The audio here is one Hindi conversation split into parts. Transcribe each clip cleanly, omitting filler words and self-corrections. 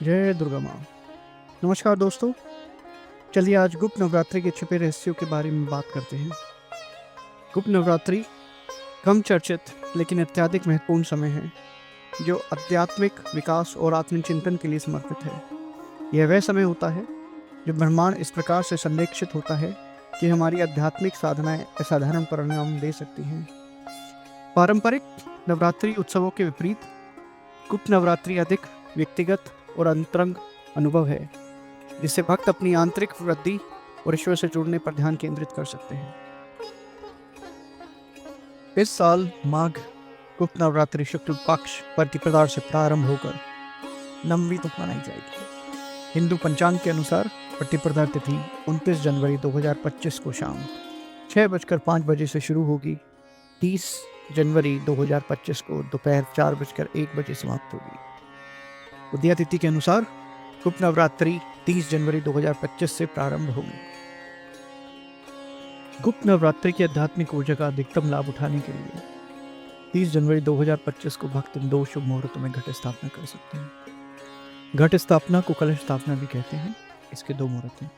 जय दुर्गा माँ। नमस्कार दोस्तों, चलिए आज गुप्त नवरात्रि के छिपे रहस्यों के बारे में बात करते हैं। गुप्त नवरात्रि कम चर्चित लेकिन अत्यधिक महत्वपूर्ण समय है जो आध्यात्मिक विकास और आत्मचिंतन के लिए समर्पित है। यह वह समय होता है जब ब्रह्मांड इस प्रकार से संरक्षित होता है कि हमारी आध्यात्मिक साधनाएं असाधारण परिणाम दे सकती हैं। पारंपरिक नवरात्रि उत्सवों के विपरीत गुप्त नवरात्रि अधिक व्यक्तिगत और अंतरंग अनुभव है, जिससे भक्त अपनी आंतरिक वृद्धि और ईश्वर से जुड़ने पर ध्यान केंद्रित कर सकते हैं। इस साल माघ गुप्त नवरात्रि शुक्ल पक्ष प्रतिपदा से प्रारंभ होकर नवमी तक मनाई जाएगी। हिंदू पंचांग के अनुसार प्रतिपदा तिथि 29 जनवरी 2025 को शाम 6:05 से शुरू होगी। 30 जनवरी 2025 को दोपहर 4:01 बजे समाप्त होगी। उदया तिथि के अनुसार गुप्त नवरात्रि 30 जनवरी 2025 से प्रारंभ होगी। गुप्त नवरात्रि की आध्यात्मिक ऊर्जा का अधिकतम लाभ उठाने के लिए 30 जनवरी 2025 को भक्त इन 2 शुभ मुहूर्तों में घट स्थापना कर सकते हैं। घट स्थापना को कलश स्थापना भी कहते हैं। इसके 2 मुहूर्त हैं।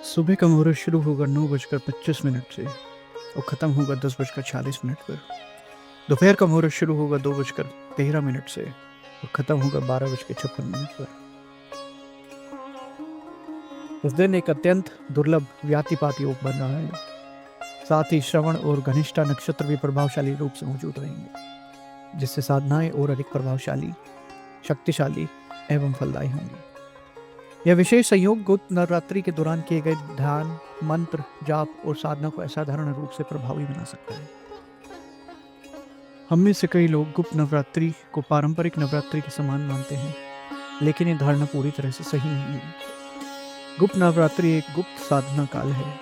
सुबह का मुहूर्त शुरू होगा 9:25 से और खत्म होगा 10:46 पर। दोपहर का मुहूर्त शुरू होगा 2:13 से और खत्म होगा 12:56 पर। इस दिन एक अत्यंत दुर्लभ व्यातिपात योग बन रहा है। साथ ही श्रवण और घनिष्ठा नक्षत्र भी प्रभावशाली रूप से मौजूद रहेंगे, जिससे साधनाएं और अधिक प्रभावशाली, शक्तिशाली एवं फलदायी होंगी। यह विशेष संयोग गुप्त नवरात्रि के दौरान किए गए ध्यान, मंत्र, जाप और साधना को असाधारण रूप से प्रभावी बना सकता है। हम में से कई लोग गुप्त नवरात्रि को पारंपरिक नवरात्रि के समान मानते हैं, लेकिन यह धारणा पूरी तरह से सही नहीं है। गुप्त नवरात्रि एक गुप्त साधना काल है,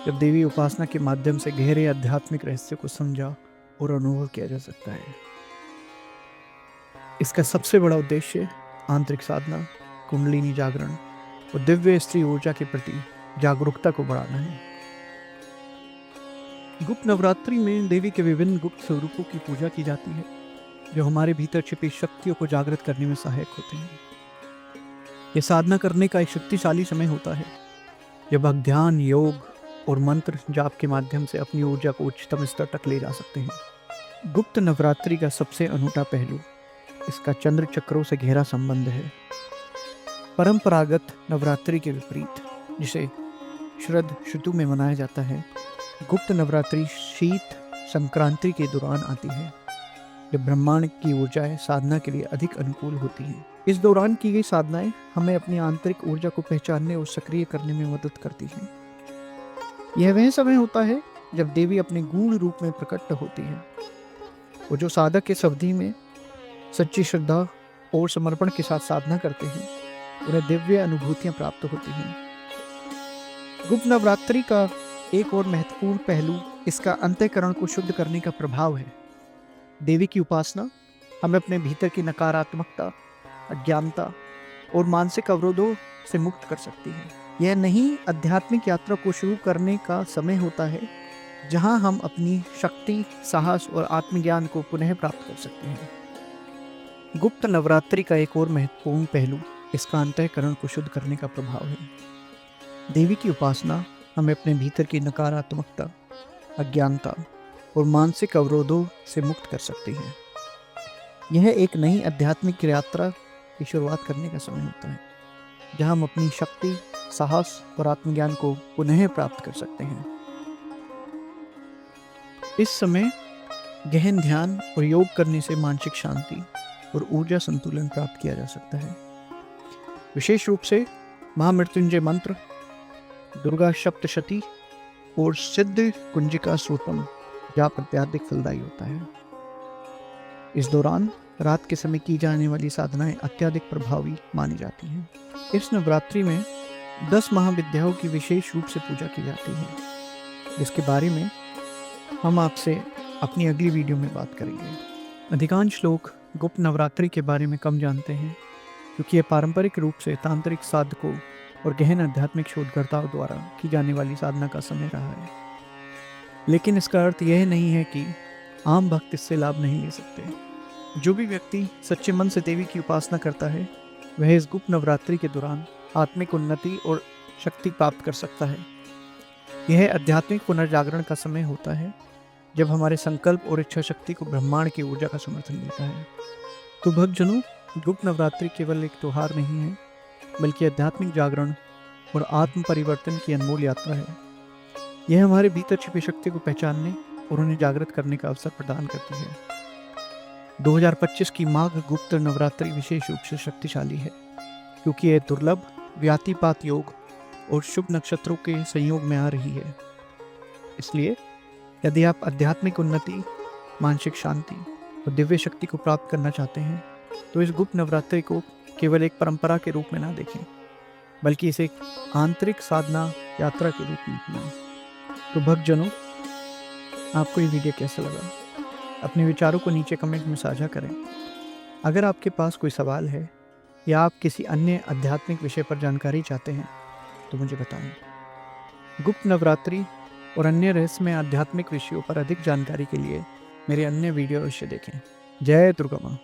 जब देवी उपासना के माध्यम से गहरे आध्यात्मिक रहस्य को समझा और अनुभव किया जा सकता है। इसका सबसे बड़ा उद्देश्य आंतरिक साधना, कुंडलिनी जागरण और दिव्य स्त्री ऊर्जा के प्रति जागरूकता को बढ़ाना है। गुप्त नवरात्रि में देवी के विभिन्न गुप्त स्वरूपों की पूजा की जाती है, जो हमारे भीतर छिपी शक्तियों को जागृत करने में सहायक होते हैं। यह साधना करने का एक शक्तिशाली समय होता है, जब आप ध्यान, योग और मंत्र जाप के माध्यम से अपनी ऊर्जा को उच्चतम स्तर तक ले जा सकते हैं। गुप्त नवरात्रि का सबसे अनूठा पहलू इसका चंद्र चक्रों से गहरा संबंध है। परंपरागत नवरात्रि के विपरीत, जिसे शरद ऋतु में मनाया जाता है, गुप्त नवरात्रि शीत संक्रांति के दौरान आती है, जब ब्रह्मांड की ऊर्जाएं साधना के लिए अधिक अनुकूल होती हैं। इस दौरान की गई साधनाएं हमें अपनी आंतरिक ऊर्जा को पहचानने और सक्रिय करने में मदद करती हैं। यह वह समय होता है जब देवी अपने गूढ़ रूप में प्रकट होती है और जो साधक इस अवधि में सच्ची श्रद्धा और समर्पण के साथ साधना करते हैं, उन्हें दिव्य अनुभूतियां प्राप्त होती हैं। गुप्त नवरात्रि का एक और महत्वपूर्ण पहलू इसका अंतःकरण को शुद्ध करने का प्रभाव है। देवी की उपासना हमें अपने भीतर की नकारात्मकता, अज्ञानता और मानसिक अवरोधों से मुक्त कर सकती है। यह नई आध्यात्मिक यात्रा को शुरू करने का समय होता है, जहां हम अपनी शक्ति, साहस और आत्मज्ञान को पुनः प्राप्त कर सकते हैं। गुप्त नवरात्रि का एक और महत्वपूर्ण पहलू इसका अंतःकरण को शुद्ध करने का प्रभाव है। देवी की उपासना हमें अपने भीतर की नकारात्मकता, अज्ञानता और मानसिक अवरोधों से मुक्त कर सकती है। यह एक नई आध्यात्मिक यात्रा की शुरुआत करने का समय होता है, जहां हम अपनी शक्ति, साहस और आत्मज्ञान को पुनः प्राप्त कर सकते हैं। इस समय गहन ध्यान और योग करने से मानसिक शांति और ऊर्जा संतुलन प्राप्त किया जा सकता है। विशेष रूप से महामृत्युंजय मंत्र, दुर्गा सप्तशती और सिद्ध कुंजिका सूत्रम जाप अत्यधिक फलदायी होता है। इस दौरान रात के समय की जाने वाली साधनाएं अत्यधिक प्रभावी मानी जाती हैं। इस नवरात्रि में 10 महाविद्याओं की विशेष रूप से पूजा की जाती है, जिसके बारे में हम आपसे अपनी अगली वीडियो में बात करेंगे। अधिकांश लोग गुप्त नवरात्रि के बारे में कम जानते हैं, क्योंकि यह पारंपरिक रूप से तांत्रिक साधकों और गहन आध्यात्मिक शोधकर्ताओं द्वारा की जाने वाली साधना का समय रहा है। लेकिन इसका अर्थ यह नहीं है कि आम भक्त इससे लाभ नहीं ले सकते। जो भी व्यक्ति सच्चे मन से देवी की उपासना करता है, वह इस गुप्त नवरात्रि के दौरान आत्मिक उन्नति और शक्ति प्राप्त कर सकता है। यह आध्यात्मिक पुनर्जागरण का समय होता है जब हमारे संकल्प और इच्छा शक्ति को ब्रह्मांड की ऊर्जा का समर्थन मिलता है। तो भक्तजनों, गुप्त नवरात्रि केवल एक त्योहार नहीं है, बल्कि आध्यात्मिक जागरण और आत्म परिवर्तन की अनमोल यात्रा है। यह हमारे भीतर छिपी शक्ति को पहचानने और उन्हें जागृत करने का अवसर प्रदान करती है। 2025 की माघ गुप्त नवरात्रि विशेष रूप से शक्तिशाली है, क्योंकि यह दुर्लभ व्यातिपात योग और शुभ नक्षत्रों के संयोग में आ रही है। इसलिए यदि आप आध्यात्मिक उन्नति, मानसिक शांति और दिव्य शक्ति को प्राप्त करना चाहते हैं, तो इस गुप्त नवरात्रि को केवल एक परंपरा के रूप में ना देखें, बल्कि इसे एक आंतरिक साधना यात्रा के रूप में अपनाएं। तो भक्तजनों, आपको ये वीडियो कैसा लगा? अपने विचारों को नीचे कमेंट में साझा करें। अगर आपके पास कोई सवाल है या आप किसी अन्य आध्यात्मिक विषय पर जानकारी चाहते हैं, तो मुझे बताएं। गुप्त नवरात्रि और अन्य रहस्यमय आध्यात्मिक विषयों पर अधिक जानकारी के लिए मेरे अन्य वीडियो अवश्य देखें। जय दुर्गा माँ।